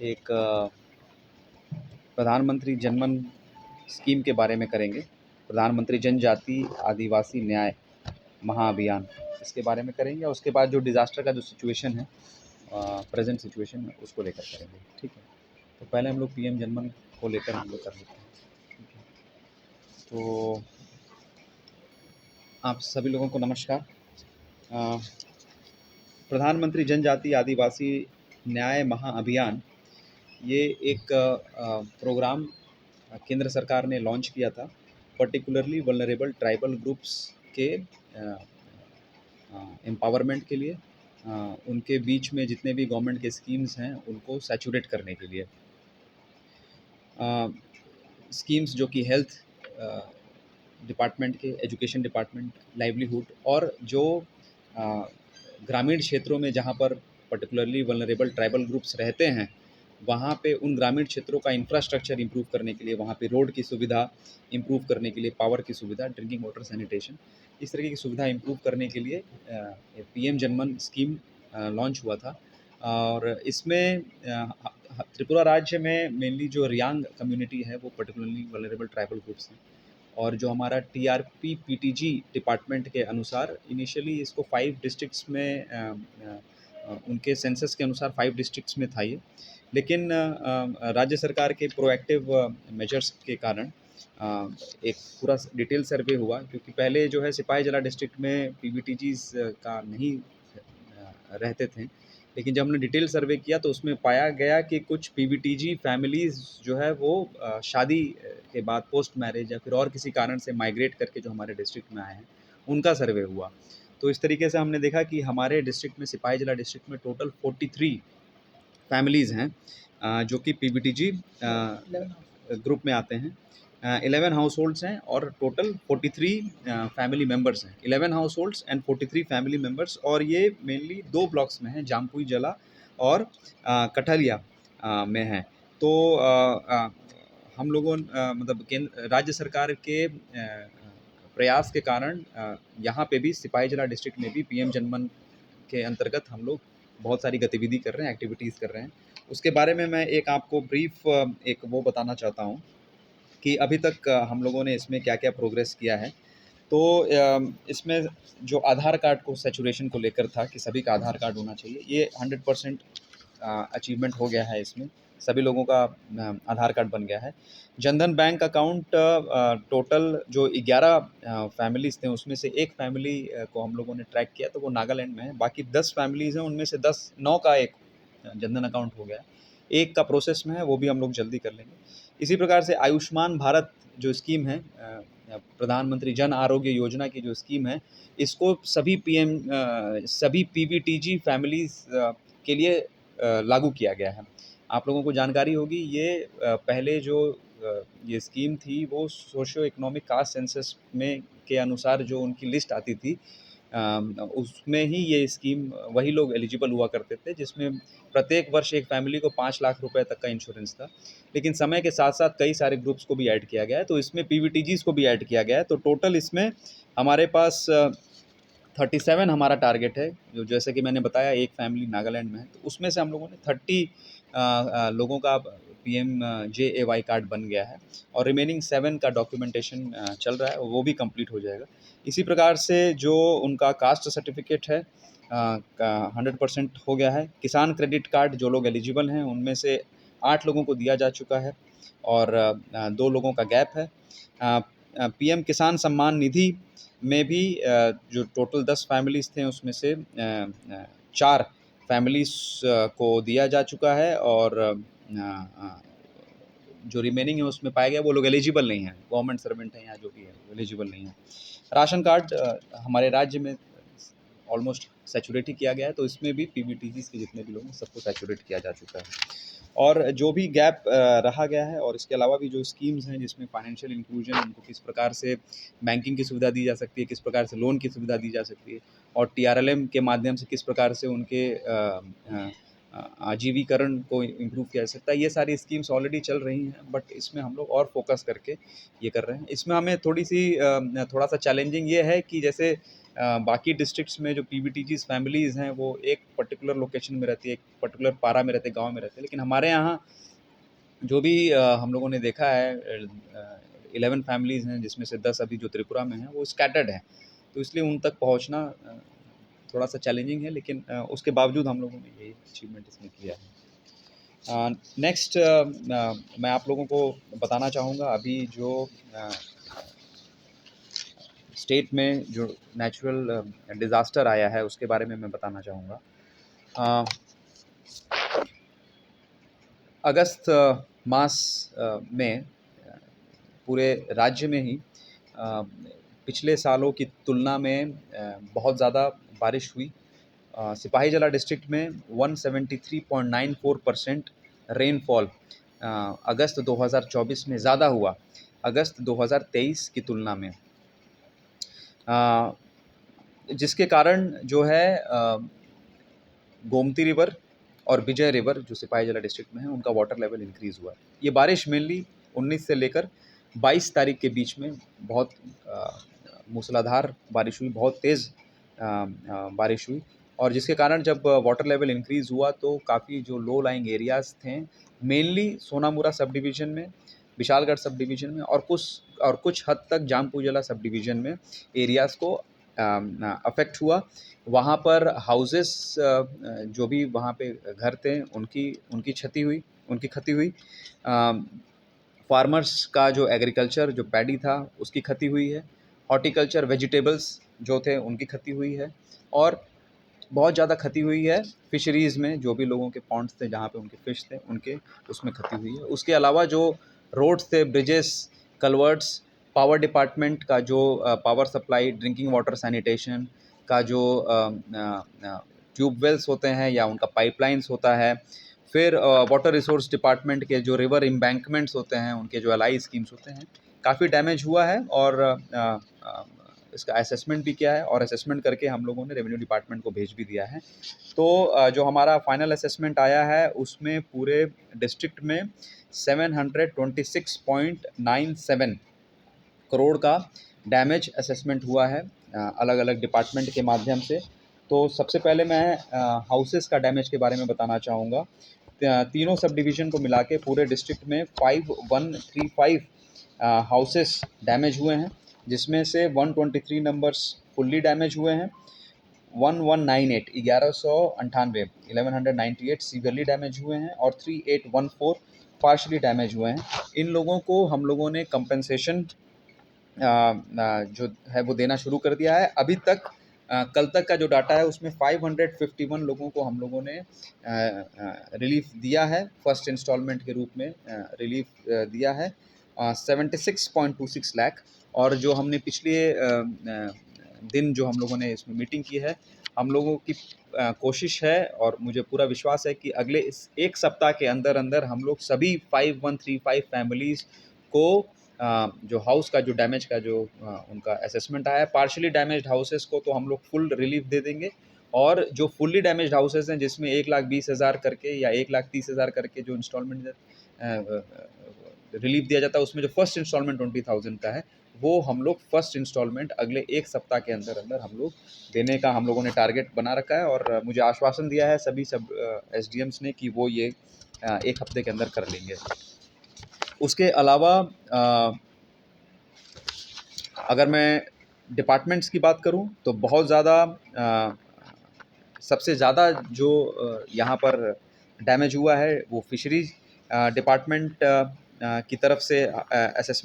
एक प्रधानमंत्री जनमन स्कीम के बारे में करेंगे। प्रधानमंत्री जनजाति आदिवासी न्याय महाअभियान, इसके बारे में करेंगे। और उसके बाद जो डिज़ास्टर का जो सिचुएशन है, प्रेजेंट सिचुएशन है, उसको लेकर करेंगे। ठीक है, तो पहले हम लोग पीएम जनमन को लेकर हम लोग कर लेते हैं। ठीक है, तो आप सभी लोगों को नमस्कार। प्रधानमंत्री जनजाति आदिवासी न्याय महाअभियान, ये एक प्रोग्राम केंद्र सरकार ने लॉन्च किया था, पर्टिकुलरली वल्नरेबल ट्राइबल ग्रुप्स के एम्पावरमेंट के लिए, उनके बीच में जितने भी गवर्नमेंट के स्कीम्स हैं उनको सैचुरेट करने के लिए। स्कीम्स जो कि हेल्थ डिपार्टमेंट के, एजुकेशन डिपार्टमेंट, लाइवलीहुड, और जो ग्रामीण क्षेत्रों में जहाँ पर पर्टिकुलरली वल्नरेबल ट्राइबल ग्रुप्स रहते हैं, वहाँ पे उन ग्रामीण क्षेत्रों का इंफ्रास्ट्रक्चर इंप्रूव करने के लिए, वहाँ पे रोड की सुविधा इंप्रूव करने के लिए, पावर की सुविधा, ड्रिंकिंग वाटर, सैनिटेशन, इस तरीके की सुविधा इंप्रूव करने के लिए पीएम जनमन स्कीम लॉन्च हुआ था। और इसमें त्रिपुरा राज्य में मेनली जो रियांग कम्युनिटी है वो पर्टिकुलरली वल्नरेबल ट्राइबल ग्रुप्स हैं। और जो हमारा टीआरपी पीटीजी डिपार्टमेंट के अनुसार इनिशियली इसको 5 डिस्ट्रिक्ट्स में उनके सेंसस के अनुसार 5 डिस्ट्रिक्ट्स में था ये, लेकिन राज्य सरकार के प्रोएक्टिव मेजर्स के कारण एक पूरा डिटेल सर्वे हुआ, क्योंकि पहले जो है सिपाही जला डिस्ट्रिक्ट में पीवीटीजीज का नहीं रहते थे, लेकिन जब हमने डिटेल सर्वे किया तो उसमें पाया गया कि कुछ पीवीटीजी फैमिलीज़ जो है वो शादी के बाद पोस्ट मैरिज या फिर और किसी कारण से माइग्रेट करके जो हमारे डिस्ट्रिक्ट में आए हैं, उनका सर्वे हुआ। तो इस तरीके से हमने देखा कि हमारे डिस्ट्रिक्ट में, सिपाही जला डिस्ट्रिक्ट में, टोटल 43 फैमिलीज़ हैं जो कि पीवीटीजी ग्रुप में आते हैं। 11 हाउस होल्ड्स हैं और टोटल 43 फैमिली मेम्बर्स हैं। 11 house holds and 43 family members, और ये मेनली 2 ब्लॉक्स में हैं, जामपुई जला और कठलिया में हैं। तो हम लोगों मतलब केंद्र राज्य सरकार के प्रयास के कारण यहाँ पे भी सिपाही जला डिस्ट्रिक्ट में भी पीएम जनमन के अंतर्गत हम लोग बहुत सारी गतिविधि कर रहे हैं, एक्टिविटीज़ कर रहे हैं। उसके बारे में मैं एक आपको ब्रीफ एक वो बताना चाहता हूँ कि अभी तक हम लोगों ने इसमें क्या-क्या प्रोग्रेस किया है। तो इसमें जो आधार कार्ड को सैचुरेशन को लेकर था कि सभी का आधार कार्ड होना चाहिए, ये 100% अचीवमेंट हो गया है। इसमें सभी लोगों का आधार कार्ड बन गया है। जनधन बैंक अकाउंट, टोटल जो 11 फैमिलीज़ थे उसमें से एक फैमिली को हम लोगों ने ट्रैक किया, तो वो नागालैंड में है। बाकी 10 फैमिलीज़ हैं, उनमें से 9 का एक जनधन अकाउंट हो गया है। एक का प्रोसेस में है, वो भी हम लोग जल्दी कर लेंगे। इसी प्रकार से आयुष्मान भारत जो स्कीम है, प्रधानमंत्री जन आरोग्य योजना की जो स्कीम है, इसको सभी पीवीटीजी फैमिलीज़ के लिए लागू किया गया है। आप लोगों को जानकारी होगी, ये पहले जो ये स्कीम थी वो सोशियो इकोनॉमिक कास्ट सेंसस में के अनुसार जो उनकी लिस्ट आती थी, उसमें ही ये स्कीम वही लोग एलिजिबल हुआ करते थे, जिसमें प्रत्येक वर्ष एक फैमिली को 5 लाख रुपए तक का इंश्योरेंस था। लेकिन समय के साथ-साथ कई सारे ग्रुप्स को भी ऐड किया गया है, तो इसमें पीवीटीजीज़ को भी ऐड किया गया है। तो टोटल इसमें हमारे पास 37 हमारा टारगेट है, जो जैसे कि मैंने बताया एक फैमिली नागालैंड में है, तो उसमें से हम लोगों ने 30 लोगों का पीएमजेएवाई कार्ड बन गया है, और रिमेनिंग 7 का डॉक्यूमेंटेशन चल रहा है, वो भी कंप्लीट हो जाएगा। इसी प्रकार से जो उनका कास्ट सर्टिफिकेट है का 100% हो गया है। किसान क्रेडिट कार्ड जो लोग एलिजिबल हैं उनमें से 8 लोगों को दिया जा चुका है, और 2 लोगों का गैप है। पीएम किसान सम्मान निधि में भी जो टोटल 10 फैमिलीज़ थे उसमें से 4 फैमिलीज़ को दिया जा चुका है, और जो रिमेनिंग है उसमें पाया गया वो लोग एलिजिबल नहीं हैं, गवर्नमेंट सर्वेंट हैं या जो भी है एलिजिबल नहीं है। राशन कार्ड हमारे राज्य में ऑलमोस्ट सैचुरेट ही किया गया है, तो इसमें भी पीवीटीजीज़ के जितने भी लोग हैं सबको सैचुरेट किया जा चुका है। और जो भी गैप रहा गया है, और इसके अलावा भी जो स्कीम्स हैं जिसमें फाइनेंशियल इंक्लूजन, उनको किस प्रकार से बैंकिंग की सुविधा दी जा सकती है, किस प्रकार से लोन की सुविधा दी जा सकती है, और टीआरएलएम के माध्यम से किस प्रकार से उनके आजीविकरण को इम्प्रूव किया जा सकता है। ये सारी स्कीम्स ऑलरेडी चल रही हैं, बट इसमें हम लोग और फोकस करके ये कर रहे हैं। इसमें हमें थोड़ा सा चैलेंजिंग ये है कि जैसे बाकी डिस्ट्रिक्ट्स में जो पीवीटीजीज फैमिलीज़ हैं वो एक पर्टिकुलर लोकेशन में रहती है, एक पर्टिकुलर पारा में रहते हैं, गाँव में रहते हैं, लेकिन हमारे यहाँ जो भी हम लोगों ने देखा है 11 फैमिलीज़ हैं, जिसमें से 10 अभी जो त्रिपुरा में हैं वो स्कैटर्ड हैं, तो इसलिए उन तक पहुँचना थोड़ा सा चैलेंजिंग है, लेकिन उसके बावजूद हम लोगों ने ये अचीवमेंट इसमें किया है। नेक्स्ट मैं आप लोगों को बताना चाहूँगा अभी जो स्टेट में जो नेचुरल डिज़ास्टर आया है उसके बारे में मैं बताना चाहूँगा। अगस्त मास में पूरे राज्य में ही पिछले सालों की तुलना में बहुत ज़्यादा बारिश हुई। सिपाहीजला डिस्ट्रिक्ट में 173.94% रेनफॉल अगस्त 2024 में ज़्यादा हुआ अगस्त 2023 की तुलना में, जिसके कारण जो है गोमती रिवर और विजय रिवर जो सिपाहीजला डिस्ट्रिक्ट में है उनका वाटर लेवल इंक्रीज़ हुआ है। ये बारिश मेनली 19 से लेकर 22 तारीख के बीच में बहुत मूसलाधार बारिश हुई, बहुत तेज़ बारिश हुई, और जिसके कारण जब वाटर लेवल इंक्रीज़ हुआ तो काफ़ी जो लो लाइंग एरियाज़ थे मेनली सोनामुरा सब डिवीज़न में, विशालगढ़ सब डिवीज़न में और कुछ हद तक जामपूजला सब डिवीज़न में एरियाज़ को अफेक्ट हुआ। वहाँ पर हाउसेस जो भी वहाँ पे घर थे उनकी क्षति हुई। फार्मर्स का जो एग्रीकल्चर जो पैडी था उसकी क्षति हुई है। हॉर्टिकल्चर वेजिटेबल्स जो थे उनकी क्षति हुई है, और बहुत ज़्यादा क्षति हुई है फिशरीज़ में, जो भी लोगों के पॉन्ड्स थे जहाँ पे उनके फ़िश थे उनके उसमें क्षति हुई है। उसके अलावा जो रोड्स थे, ब्रिजेस, कल्वर्ट्स, पावर डिपार्टमेंट का जो power supply, drinking water sanitation का जो ट्यूबवेल्स होते हैं या उनका पाइपलाइंस होता है, फिर वाटर रिसोर्स डिपार्टमेंट के जो रिवर एम्बैंकमेंट्स होते हैं उनके जो एलआई स्कीम्स होते हैं, काफ़ी डैमेज हुआ है। और इसका असेसमेंट भी किया है, और असेसमेंट करके हम लोगों ने रेवेन्यू डिपार्टमेंट को भेज भी दिया है। तो जो हमारा फाइनल असेसमेंट आया है उसमें पूरे डिस्ट्रिक्ट में 726.97 करोड़ का डैमेज असेसमेंट हुआ है अलग अलग डिपार्टमेंट के माध्यम से। तो सबसे पहले मैं हाउसेस का डैमेज के बारे में बताना चाहूँगा। तीनों सब डिवीज़न को मिला के पूरे डिस्ट्रिक्ट में 5135 हाउसेस डैमेज हुए हैं, जिसमें से 123 नंबर्स फुल्ली डैमेज हुए हैं, 1198 सीवियरली डैमेज हुए हैं, और 3814 पार्शली डैमेज हुए हैं। इन लोगों को हम लोगों ने कंपनसेशन जो है वो देना शुरू कर दिया है। अभी तक कल तक का जो डाटा है उसमें 551 लोगों को हम लोगों ने रिलीफ दिया है, फर्स्ट इंस्टॉलमेंट के रूप में रिलीफ दिया है 76.26 लाख। और जो हमने पिछले दिन जो हम लोगों ने इसमें मीटिंग की है, हम लोगों की कोशिश है और मुझे पूरा विश्वास है कि अगले इस एक सप्ताह के अंदर अंदर हम लोग सभी 5135 फैमिलीज़ को जो हाउस का जो डैमेज का जो उनका असेसमेंट आया है, पार्शियली डैमेज्ड हाउसेस को तो हम लोग फुल रिलीफ दे देंगे, और जो फुल्ली डैमेज्ड हाउसेस हैं जिसमें 1,20,000 करके या 1,30,000 करके जो इंस्टॉलमेंट रिलीफ दिया जाता है, उसमें जो फर्स्ट इंस्टॉलमेंट 20,000 का है वो हम लोग फर्स्ट इंस्टॉलमेंट अगले एक सप्ताह के अंदर अंदर हम लोग देने का हम लोगों ने टारगेट बना रखा है। और मुझे आश्वासन दिया है सभी सब एसडीएम्स ने कि वो ये एक हफ्ते के अंदर कर लेंगे। उसके अलावा अगर मैं डिपार्टमेंट्स की बात करूं तो बहुत ज़्यादा सबसे ज़्यादा जो यहाँ पर डैमेज हुआ है वो फिशरीज डिपार्टमेंट की तरफ से असेसमेंट